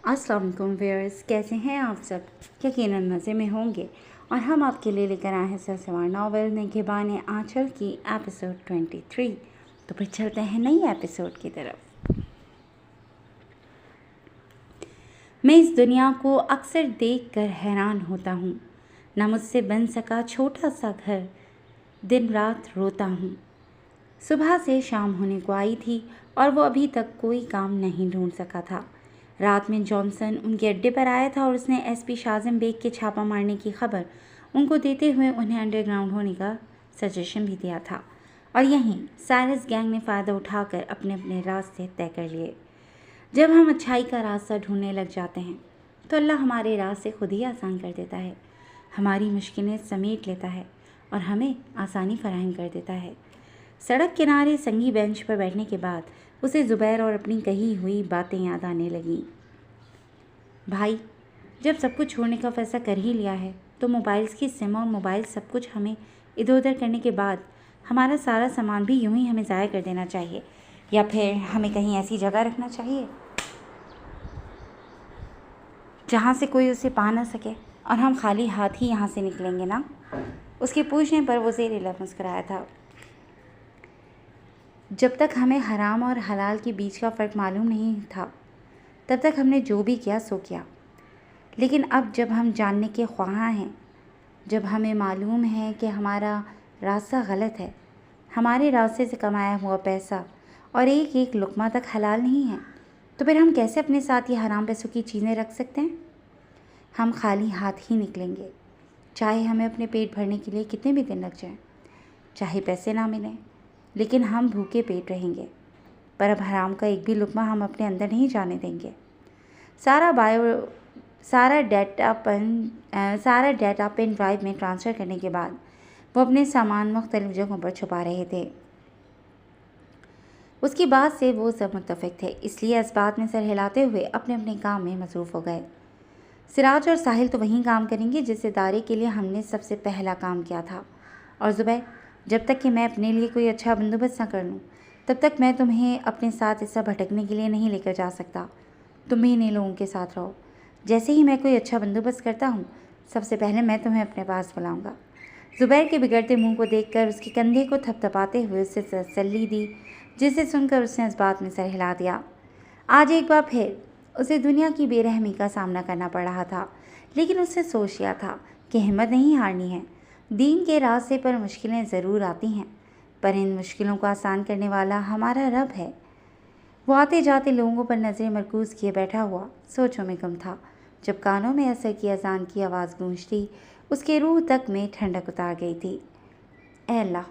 अस्सलाम वालेकुम व्यूअर्स, कैसे हैं आप सब। यकीनन मज़े में होंगे। और हम आपके लिए लेकर आए हैं सिलसिला नावल निगहबान आंचल की एपिसोड 23। तो फिर चलते हैं नई एपिसोड की तरफ। मैं इस दुनिया को अक्सर देखकर हैरान होता हूँ। ना मुझसे बन सका छोटा सा घर, दिन रात रोता हूँ। सुबह से शाम होने को आई थी और वो अभी तक कोई काम नहीं ढूंढ सका था। रात में जॉनसन उनके अड्डे पर आया था और उसने एसपी शाजिम बेग के छापा मारने की खबर उनको देते हुए उन्हें अंडरग्राउंड होने का सजेशन भी दिया था। और यहीं साइरस गैंग ने फ़ायदा उठाकर अपने अपने रास्ते तय कर लिए। जब हम अच्छाई का रास्ता ढूंढने लग जाते हैं तो अल्लाह हमारे रास्ते खुद ही आसान कर देता है, हमारी मुश्किलें समेट लेता है और हमें आसानी फराहम कर देता है। सड़क किनारे संगी बेंच पर बैठने के बाद उसे ज़ुबैर और अपनी कही हुई बातें याद आने लगीं। भाई, जब सब कुछ छोड़ने का फैसला कर ही लिया है तो मोबाइल्स की सिम और मोबाइल सब कुछ हमें इधर उधर करने के बाद हमारा सारा सामान भी यूं ही हमें ज़ाया कर देना चाहिए, या फिर हमें कहीं ऐसी जगह रखना चाहिए जहाँ से कोई उसे पा ना सके और हम खाली हाथ ही यहाँ से निकलेंगे ना। उसके पूछने पर वो ज़ेर लब मुस्कुराया था। जब तक हमें हराम और हलाल के बीच का फ़र्क मालूम नहीं था तब तक हमने जो भी किया सो किया, लेकिन अब जब हम जानने के ख्वाहां हैं, जब हमें मालूम है कि हमारा रास्ता गलत है, हमारे रास्ते से कमाया हुआ पैसा और एक एक लुक़मा तक हलाल नहीं है, तो फिर हम कैसे अपने साथ ये हराम पैसों की चीज़ें रख सकते हैं। हम खाली हाथ ही निकलेंगे, चाहे हमें अपने पेट भरने के लिए कितने भी दिन लग जाएं, चाहे पैसे ना मिलें, लेकिन हम भूखे पेट रहेंगे। पर अब हराम का एक भी लुक़मा हम अपने अंदर नहीं जाने देंगे। सारा डाटा पेन ड्राइव में ट्रांसफ़र करने के बाद वो अपने सामान मुख्तलिफ जगहों पर छुपा रहे थे। उसकी बात से वो सब मुत्तफ़िक थे, इसलिए इस बात में सर हिलाते हुए अपने अपने काम में मसरूफ़ हो गए। सिराज और साहिल तो वहीं काम करेंगे जिस इदारे के लिए हमने सबसे पहला काम किया था, और ज़ुबैर, जब तक कि मैं अपने लिए कोई अच्छा बंदोबस्त न कर लूँ तब तक मैं तुम्हें अपने साथ ऐसा भटकने के लिए नहीं लेकर जा सकता। तुम भी इन्हीं लोगों के साथ रहो। जैसे ही मैं कोई अच्छा बंदोबस्त करता हूँ सबसे पहले मैं तुम्हें अपने पास बुलाऊंगा। ज़ुबैर के बिगड़ते मुंह को देखकर उसके कंधे को थपथपाते हुए उससे तसल्ली दी, जिसे सुनकर उसने इस बात में सर हिला दिया। आज एक बार फिर उसे दुनिया की बेरहमी का सामना करना पड़ रहा था, लेकिन उसने सोच लिया था कि हिम्मत नहीं हारनी है। दीन के रास्ते पर मुश्किलें ज़रूर आती हैं, पर इन मुश्किलों को आसान करने वाला हमारा रब है। वो आते जाते लोगों पर नज़रें मरकूज़ किए बैठा हुआ सोचों में गुम था। जब कानों में असर की अजान की आवाज़ गूंजती उसके रूह तक में ठंडक उतार गई थी। ऐ अल्लाह,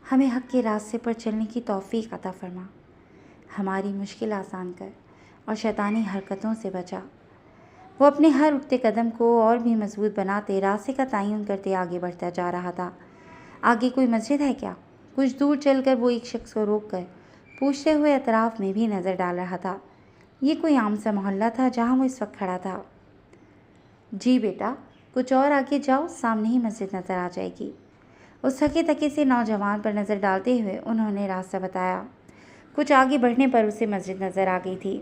हमें हक़ के रास्ते पर चलने की तौफ़ीक़ अता फरमा, हमारी मुश्किल आसान कर और शैतानी हरकतों से बचा। वो अपने हर उठते कदम को और भी मजबूत बनाते रास्ते का तयन करते आगे बढ़ता जा रहा था। आगे कोई मस्जिद है क्या? कुछ दूर चलकर वो एक शख्स को रोककर पूछते हुए अतराफ में भी नज़र डाल रहा था। ये कोई आम सा मोहल्ला था जहाँ वो इस वक्त खड़ा था। जी बेटा, कुछ और आगे जाओ, सामने ही मस्जिद नज़र आ जाएगी। उस थके थके से नौजवान पर नज़र डालते हुए उन्होंने रास्ता बताया। कुछ आगे बढ़ने पर उसे मस्जिद नज़र आ गई थी।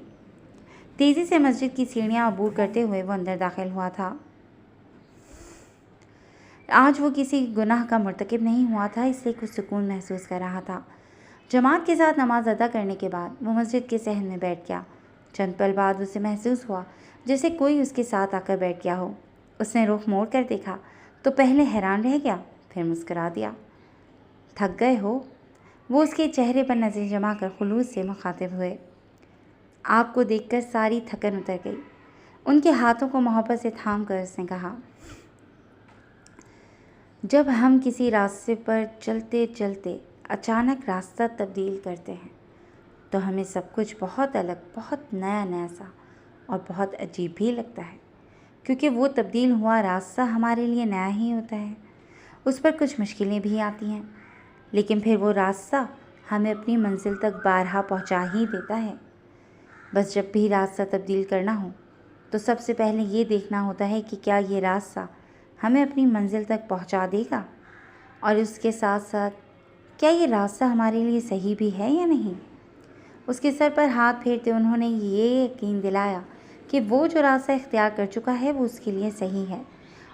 तेज़ी से मस्जिद की सीढ़ियाँ अबूर करते हुए वो अंदर दाखिल हुआ था। आज वो किसी गुनाह का मुर्तकिब नहीं हुआ था, इसलिए कुछ सुकून महसूस कर रहा था। जमात के साथ नमाज अदा करने के बाद वो मस्जिद के सहन में बैठ गया। चंद पल बाद उसे महसूस हुआ जैसे कोई उसके साथ आकर बैठ गया हो। उसने रुख मोड़ कर देखा तो पहले हैरान रह गया, फिर मुस्कुरा दिया। थक गए हो? वो उसके चेहरे पर नज़रें जमा कर खुलूस से मुखातिब हुए। आपको देखकर सारी थकन उतर गई। उनके हाथों को मोहब्बत से थाम कर उसने कहा, जब हम किसी रास्ते पर चलते चलते अचानक रास्ता तब्दील करते हैं तो हमें सब कुछ बहुत अलग, बहुत नया नया सा और बहुत अजीब भी लगता है, क्योंकि वो तब्दील हुआ रास्ता हमारे लिए नया ही होता है। उस पर कुछ मुश्किलें भी आती हैं, लेकिन फिर वो रास्ता हमें अपनी मंजिल तक बारहा पहुंचा ही देता है। बस जब भी रास्ता तब्दील करना हो तो सबसे पहले ये देखना होता है कि क्या ये रास्ता हमें अपनी मंजिल तक पहुंचा देगा, और उसके साथ साथ क्या ये रास्ता हमारे लिए सही भी है या नहीं। उसके सर पर हाथ फेरते उन्होंने ये यकीन दिलाया कि वो जो रास्ता इख्तियार कर चुका है वो उसके लिए सही है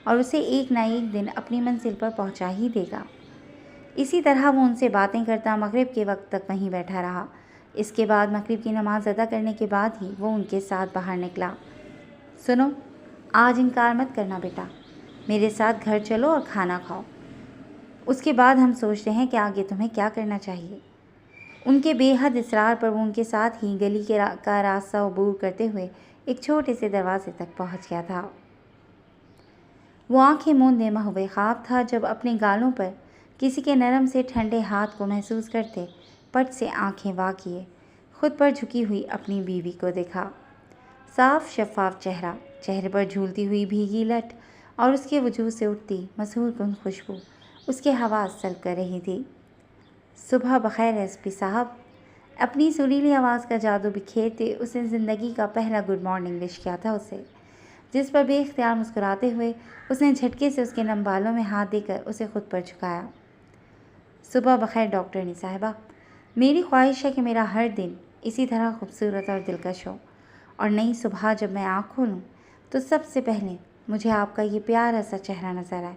और उसे एक ना एक दिन अपनी मंजिल पर पहुंचा ही देगा। इसी तरह वो उनसे बातें करता मगरिब के वक्त तक वहीं बैठा रहा। इसके बाद मगरिब की नमाज अदा करने के बाद ही वो उनके साथ बाहर निकला। सुनो, आज इनकार मत करना बेटा, मेरे साथ घर चलो और खाना खाओ, उसके बाद हम सोचते हैं कि आगे तुम्हें क्या करना चाहिए। उनके बेहद इसरार पर वो उनके साथ ही गली का रास्ता अबूर करते हुए एक छोटे से दरवाजे तक पहुंच गया था। वो आंखें मूंदे महवे ख्वाब था जब अपने गालों पर किसी के नरम से ठंडे हाथ को महसूस करते पट से आंखें वाकिए खुद पर झुकी हुई अपनी बीवी को देखा। साफ शफाफ चेहरा, चेहरे पर झूलती हुई भीगी लट और उसके वजूद से उठती मसूर कुन खुशबू उसके हवास सल्ब कर रही थी। सुबह बखैर एसपी साहब, अपनी सुरीली आवाज़ का जादू बिखेरते उसने ज़िंदगी का पहला गुड मॉर्निंग विश किया था उसे, जिस पर बेख्तियार मुस्कुराते हुए उसने झटके से उसके नम बालों में हाथ देकर उसे खुद पर झुकाया। सुबह बखैर डॉक्टरनी साहिबा, मेरी ख्वाहिश है कि मेरा हर दिन इसी तरह खूबसूरत और दिलकश हो और नई सुबह जब मैं आँख खोलूँ तो सबसे पहले मुझे आपका ये प्यारा सा चेहरा नज़र आए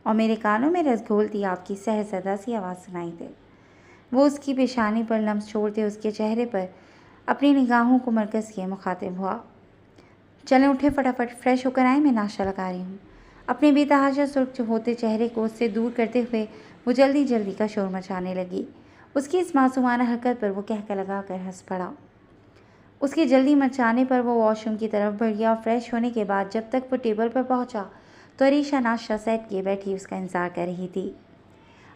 और मेरे कानों में रस घोलती आपकी सहज़दा सी आवाज़ सुनाई दे। वो उसकी पेशानी पर लम्स छोड़ते उसके चेहरे पर अपनी निगाहों को मरकज़ किए मुखातिब हुआ। चलें उठे, फटाफट फ्रेश होकर आए, मैं नाश्ता लगा रही हूँ। अपने बेतहाशा सुर्ख होते चेहरे को उससे दूर करते हुए वो जल्दी जल्दी का शोर मचाने लगी। उसकी इस मासूमाना हरकत पर वो कहकर लगा कर हंस पड़ा। उसके जल्दी मचाने पर वो वॉशरूम की तरफ बढ़ गया और फ्रेश होने के बाद जब तक वो टेबल पर पहुंचा तो अरीशा नाश्ता सेट किए बैठी उसका इंतज़ार कर रही थी।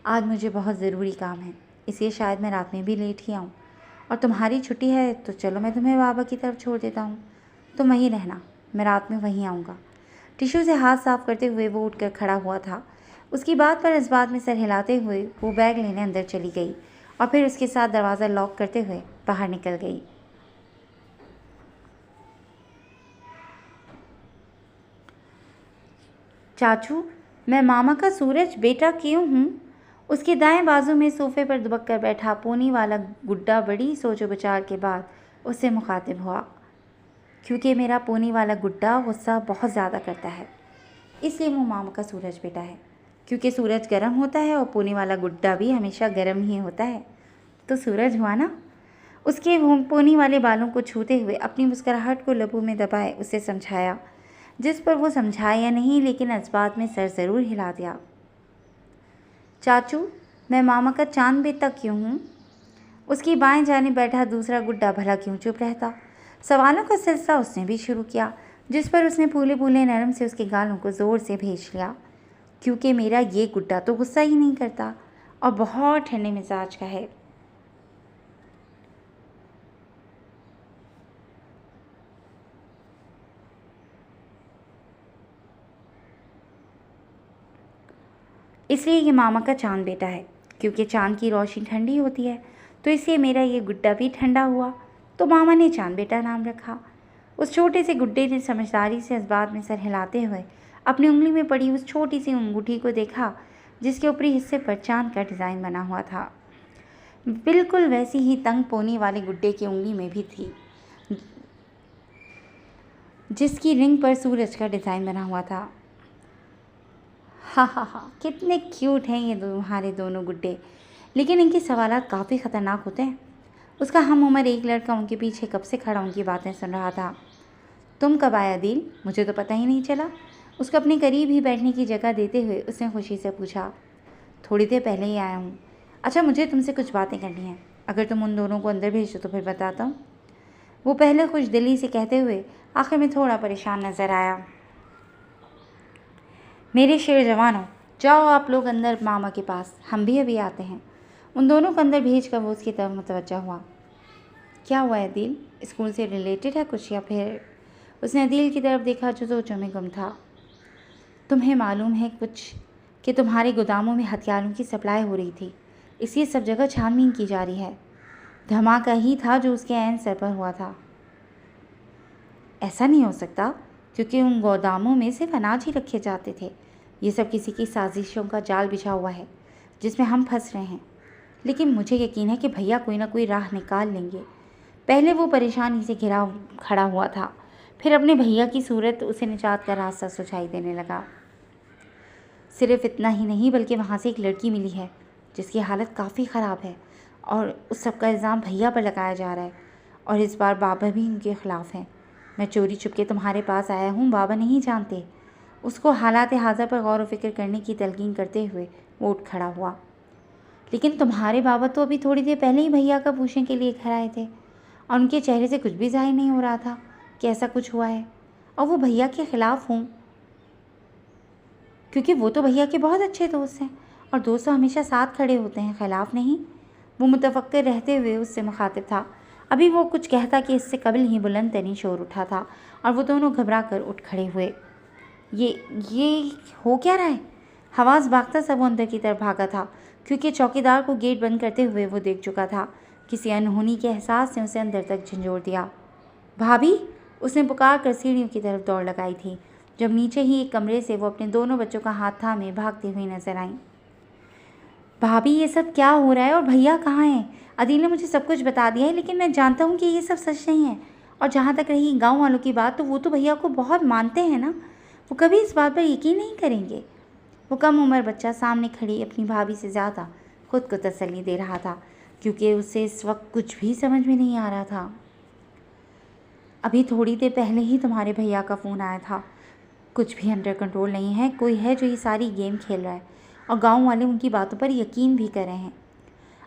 आज मुझे बहुत ज़रूरी काम है, इसलिए शायद मैं रात में भी लेट ही आऊँ, और तुम्हारी छुट्टी है तो चलो मैं तुम्हें बाबा की तरफ छोड़ देता हूँ, तुम वहीं रहना, मैं रात में वहीं आऊँगा। टिश्यू से हाथ साफ करते हुए वो उठकर खड़ा हुआ था। उसकी बात पर इस बात में सर हिलाते हुए वो बैग लेने अंदर चली गई और फिर उसके साथ दरवाज़ा लॉक करते हुए बाहर निकल गई। चाचू, मैं मामा का सूरज बेटा क्यों हूँ? उसके दाएं बाजू में सोफे पर दुबक कर बैठा पोनी वाला गुड्डा बड़ी सोचो विचार के बाद उससे मुखातिब हुआ। क्योंकि मेरा पोनी वाला गुड्डा गुस्सा बहुत ज़्यादा करता है, इसलिए वो मामा का सूरज बेटा है। क्योंकि सूरज गर्म होता है और पोनी वाला गुड्डा भी हमेशा गर्म ही होता है, तो सूरज हुआ ना। उसके पोनी वाले बालों को छूते हुए अपनी मुस्कुराहट को लबों में दबाए उसे समझाया, जिस पर वो समझा या नहीं लेकिन इस बात में सर ज़रूर हिला दिया। चाचू, मैं मामा का चांद बेटा क्यों हूँ? उसकी बाएं जानिब बैठा दूसरा गुड्डा भला क्यों चुप रहता। सवालों का सिलसिला उसने भी शुरू किया, जिस पर उसने फूले फूले नरम से उसके गालों को ज़ोर से भेज लिया। क्योंकि मेरा ये गुड्डा तो गुस्सा ही नहीं करता और बहुत ठंडे मिजाज का है। इसलिए ये मामा का चांद बेटा है। क्योंकि चांद की रोशनी ठंडी होती है तो इसलिए मेरा ये गुड्डा भी ठंडा हुआ, तो मामा ने चांद बेटा नाम रखा। उस छोटे से गुड्डे ने समझदारी से इस बात में सर हिलाते हुए अपनी उंगली में पड़ी उस छोटी सी अंगूठी को देखा, जिसके ऊपरी हिस्से पर चांद का डिज़ाइन बना हुआ था। बिल्कुल वैसी ही तंग पोनी वाले गुड्डे की उंगली में भी थी, जिसकी रिंग पर सूरज का डिज़ाइन बना हुआ था। हा, कितने क्यूट हैं ये तुम्हारे दोनों गुड्डे, लेकिन इनके सवालात काफ़ी ख़तरनाक होते हैं। उसका हम उम्र एक लड़का उनके पीछे कब से खड़ा उनकी बातें सुन रहा था। तुम कब आया दिल? मुझे तो पता ही नहीं चला। उसको अपने करीब ही बैठने की जगह देते हुए उसने खुशी से पूछा। थोड़ी देर पहले ही आया हूँ। अच्छा, मुझे तुमसे कुछ बातें करनी है, अगर तुम उन दोनों को अंदर भेजो तो फिर बताता हूँ। वो पहले खुश दिली से कहते हुए आखिर में थोड़ा परेशान नज़र आया। मेरे शेर जवानों, जाओ आप लोग अंदर मामा के पास, हम भी अभी आते हैं। उन दोनों को अंदर भेज कर वो उसकी तरफ मुतवज्जा हुआ। क्या हुआ है दिल? स्कूल से रिलेटेड है कुछ या फिर? उसने अदील की तरफ देखा जो सोचों में गुम था। तुम्हें मालूम है कुछ कि तुम्हारे गोदामों में हथियारों की सप्लाई हो रही थी, इसलिए सब जगह छानबीन की जा रही है। धमाका ही था जो उसके ऐन सर पर हुआ था। ऐसा नहीं हो सकता, क्योंकि उन गोदामों में सिर्फ अनाज ही रखे जाते थे। ये सब किसी की साजिशों का जाल बिछा हुआ है जिसमें हम फंस रहे हैं। लेकिन मुझे यकीन है कि भैया कोई ना कोई राह निकाल लेंगे। पहले वो परेशानी से घिरा खड़ा हुआ था, फिर अपने भैया की सूरत उसे निजात का रास्ता सुझाई देने लगा। सिर्फ इतना ही नहीं बल्कि वहाँ से एक लड़की मिली है जिसकी हालत काफ़ी ख़राब है और उस सब का इल्ज़ाम भैया पर लगाया जा रहा है और इस बार बाबा भी उनके ख़िलाफ़ हैं। मैं चोरी चुपके तुम्हारे पास आया हूँ, बाबा नहीं जानते। उसको हालात हाज़ा पर गौर व फिक्र करने की तलकीन करते हुए वो उठ खड़ा हुआ। लेकिन तुम्हारे बाबा तो अभी थोड़ी देर पहले ही भैया का पूछने के लिए घर आए थे और उनके चेहरे से कुछ भी ज़ाहिर नहीं हो रहा था कि ऐसा कुछ हुआ है और वो भैया के ख़िलाफ़ हूँ, क्योंकि वो तो भैया के बहुत अच्छे दोस्त हैं और दोस्त तो हमेशा साथ खड़े होते हैं, ख़िलाफ़ नहीं। वो मुतफक्किर रहते हुए उससे मुखातिब था। अभी वो कुछ कहता कि इससे कबल ही बुलंद तरीन शोर उठा था और वो दोनों घबरा कर उठ खड़े हुए। ये हो क्या रहा है? हवास भागता सा वो अंदर की तरफ भागा था, क्योंकि चौकीदार को गेट बंद करते हुए वो देख चुका था। किसी अनहोनी के एहसास ने उसे अंदर तक झंझोर दिया। भाभी, उसने पुकार कर सीढ़ियों की तरफ दौड़ लगाई थी, जब नीचे ही एक कमरे से वो अपने दोनों बच्चों का हाथ थामे भागती हुई नजर आई। भाभी, ये सब क्या हो रहा है और भैया कहाँ हैं? अदील ने मुझे सब कुछ बता दिया है, लेकिन मैं जानता हूँ कि ये सब सच नहीं है। और जहाँ तक रही गांव वालों की बात, तो वो तो भैया को बहुत मानते हैं ना, वो कभी इस बात पर यकीन नहीं करेंगे। वो कम उम्र बच्चा सामने खड़ी अपनी भाभी से ज़्यादा खुद को तसल्ली दे रहा था, क्योंकि उसे इस वक्त कुछ भी समझ में नहीं आ रहा था। अभी थोड़ी देर पहले ही तुम्हारे भैया का फ़ोन आया था। कुछ भी अंडर कंट्रोल नहीं है, कोई है जो ये सारी गेम खेल रहा है और गांव वाले उनकी बातों पर यकीन भी कर रहे हैं।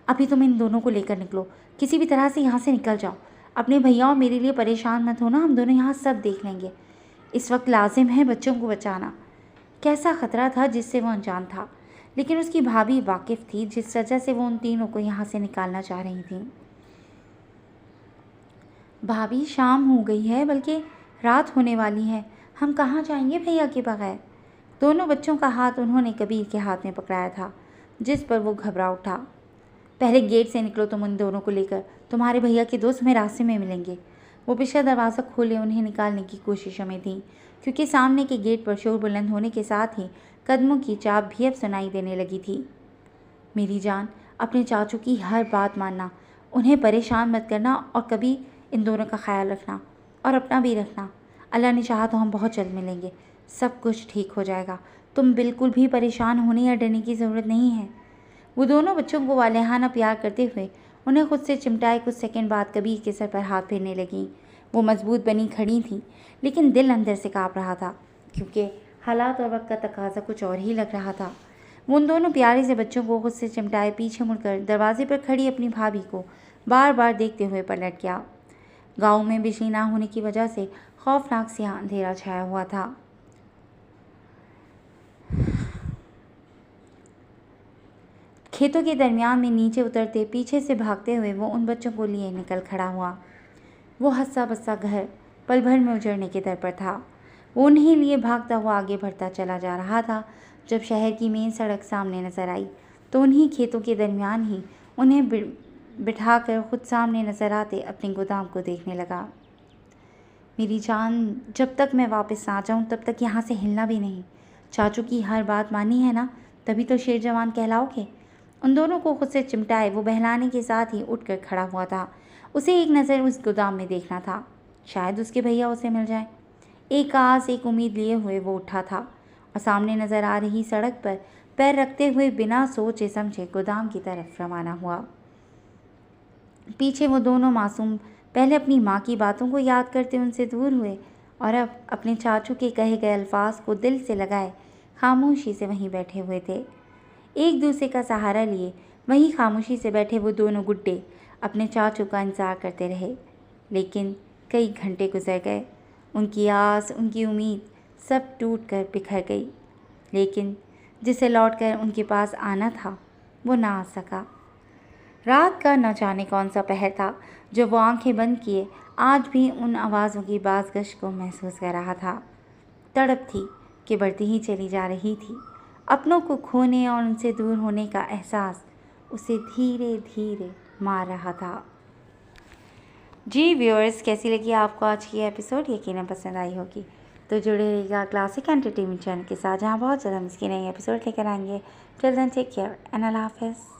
अभी तुम इन दोनों को लेकर निकलो, किसी भी तरह से यहाँ से निकल जाओ। अपने भैया और मेरे लिए परेशान मत होना, हम दोनों यहाँ सब देख लेंगे। इस वक्त लाजिम है बच्चों को बचाना। कैसा ख़तरा था जिससे वो अनजान था, लेकिन उसकी भाभी वाकिफ़ थी जिस वजह से वो उन तीनों को यहाँ से निकालना चाह रही थी। भाभी, शाम हो गई है, बल्कि रात होने वाली है। हम कहाँ जाएंगे भैया के बगैर? दोनों बच्चों का हाथ उन्होंने कबीर के हाथ में पकड़ाया था, जिस पर वो घबरा उठा। पहले गेट से निकलो तुम उन दोनों को लेकर, तुम्हारे भैया के दोस्त हमें रास्ते में मिलेंगे। वो पिछला दरवाज़ा खोले उन्हें निकालने की कोशिशों में थी, क्योंकि सामने के गेट पर शोर बुलंद होने के साथ ही कदमों की चाप भी अब सुनाई देने लगी थी। मेरी जान, अपने चाचू की हर बात मानना, उन्हें परेशान मत करना और कभी इन दोनों का ख्याल रखना और अपना भी रखना। अल्लाह ने चाहा तो हम बहुत जल्द मिलेंगे, सब कुछ ठीक हो जाएगा। तुम बिल्कुल भी परेशान होने या डरने की ज़रूरत नहीं है। वो दोनों बच्चों को वालेहाना प्यार करते हुए उन्हें खुद से चिमटाए कुछ सेकंड बाद कबीर के सर पर हाथ फेरने लगी। वो मजबूत बनी खड़ी थी, लेकिन दिल अंदर से काँप रहा था, क्योंकि हालात और वक्त का तकाजा कुछ और ही लग रहा था। वो उन दोनों प्यारे से बच्चों को खुद से चिमटाए पीछे मुड़कर दरवाजे पर खड़ी अपनी भाभी को बार बार देखते हुए पलट गया। गाँव में बिजली ना होने की वजह से खौफनाक सा अंधेरा छाया हुआ था। खेतों के दरमियान में नीचे उतरते पीछे से भागते हुए वो उन बच्चों को लिए निकल खड़ा हुआ। वो हंसा बस्सा घर पल भर में उजड़ने के दर पर था। वो उन्हें लिए भागता हुआ आगे बढ़ता चला जा रहा था। जब शहर की मेन सड़क सामने नजर आई तो उन्हीं खेतों के दरमियान ही उन्हें बिठाकर खुद सामने नजर आते अपने गोदाम को देखने लगा। मेरी जान, जब तक मैं वापस ना जाऊं तब तक यहाँ से हिलना भी नहीं। चाचू की हर बात मानी है ना, तभी तो शेर जवान कहलाओगे। उन दोनों को खुद से चिमटाए वो बहलाने के साथ ही उठकर खड़ा हुआ था। उसे एक नज़र उस गोदाम में देखना था, शायद उसके भैया उसे मिल जाए। एक आस एक उम्मीद लिए हुए वो उठा था और सामने नज़र आ रही सड़क पर पैर रखते हुए बिना सोचे समझे गोदाम की तरफ रवाना हुआ। पीछे वो दोनों मासूम पहले अपनी माँ की बातों को याद करते उनसे दूर हुए और अब अपने चाचू के कहे गए अल्फाज को दिल से लगाए खामोशी से वहीं बैठे हुए थे। एक दूसरे का सहारा लिए वहीं खामोशी से बैठे वो दोनों गुड्डे अपने चाचू का इंतज़ार करते रहे। लेकिन कई घंटे गुजर गए, उनकी आस उनकी उम्मीद सब टूट कर बिखर गई। लेकिन जिसे लौटकर उनके पास आना था वो ना आ सका। रात का न जाने कौन सा पहर था जो वो आंखें बंद किए आज भी उन आवाज़ों की बाज़गश को महसूस कर रहा था। तड़प थी कि बढ़ती ही चली जा रही थी। अपनों को खोने और उनसे दूर होने का एहसास उसे धीरे धीरे मार रहा था। जी व्यूअर्स, कैसी लगी आपको आज की एपिसोड? यकीनन पसंद आई होगी। तो जुड़े रहिएगा क्लासिक एंटरटेनमेंट चैनल के साथ, जहाँ बहुत ज़्यादा हम इसकी नई एपिसोड लेकर आएंगे। Till then take care and अल्लाह हाफ़िज़।